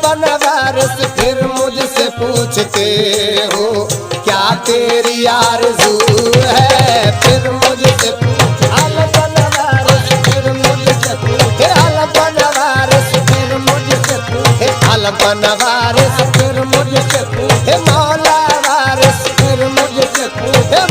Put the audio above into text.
बनवारिस फिर मुझसे पूछते हो क्या तेरी आरज़ू है, फिर मुझसे हाल बनवारिस फिर मुझसे पूछे, हाल बनवारिस फिर मुझसे पूछे, हाल बनवारिस फिर मुझसे पूछे, मौला वारिस फिर मुझसे पूछे,